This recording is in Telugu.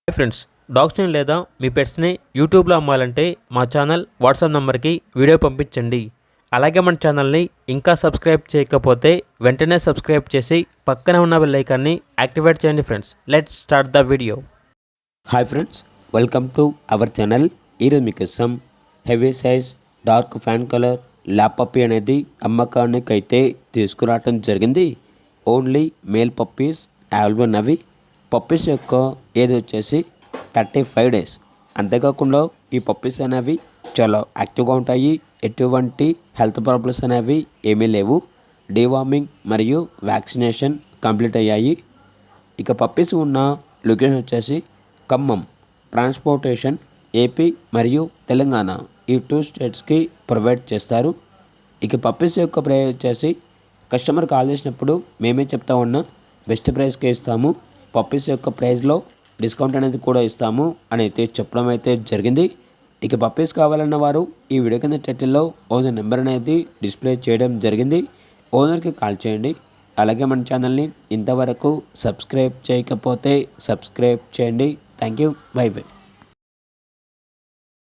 హాయ్ ఫ్రెండ్స్, డాగ్స్ని లేదా మీ పెట్స్ని యూట్యూబ్లో అమ్మాలంటే మా ఛానల్ వాట్సాప్ నెంబర్కి వీడియో పంపించండి. అలాగే మన ఛానల్ని ఇంకా సబ్స్క్రైబ్ చేయకపోతే వెంటనే సబ్స్క్రైబ్ చేసి పక్కనే ఉన్న బెల్ ఐకాన్ని యాక్టివేట్ చేయండి. Friends, let's start the video. Hi friends, welcome to our channel. ఈరోజు మీకోసం heavy size dark fan colour lab puppy అనేది అమ్మకానికి అయితే తీసుకురావడం జరిగింది. ఓన్లీ మేల్ పప్పీస్ అవైలబుల్ ఉన్నవి. పప్పీస్ యొక్క ఏజ్ వచ్చేసి 35 డేస్. అంతేకాకుండా ఈ పప్పీస్ అనేవి చాలా యాక్టివ్గా ఉంటాయి. ఎటువంటి హెల్త్ ప్రాబ్లమ్స్ అనేవి ఏమీ లేవు. డీవార్మింగ్ మరియు వ్యాక్సినేషన్ కంప్లీట్ అయ్యాయి. ఇక పప్పీస్ ఉన్న లొకేషన్ వచ్చేసి ఖమ్మం. ట్రాన్స్పోర్టేషన్ ఏపీ మరియు తెలంగాణ ఈ 2 స్టేట్స్కి ప్రొవైడ్ చేస్తారు. ఇక పప్పీస్ యొక్క ప్రైస్ వచ్చేసి కస్టమర్ కాల్ చేసినప్పుడు మేమే చెప్తా ఉన్నా బెస్ట్ ప్రైస్కి ఇస్తాము. పప్పీస్ యొక్క ప్రైస్లో డిస్కౌంట్ అనేది కూడా ఇస్తాము అని అయితే చెప్పడం అయితే జరిగింది. ఇక పప్పీస్ కావాలన్న వారు ఈ వీడియో కింద టైటిల్లో ఓనర్ నెంబర్ అనేది డిస్ప్లే చేయడం జరిగింది. ఓనర్కి కాల్ చేయండి. అలాగే మన ఛానల్ని ఇంతవరకు సబ్స్క్రైబ్ చేయకపోతే సబ్స్క్రైబ్ చేయండి. Thank you. By by.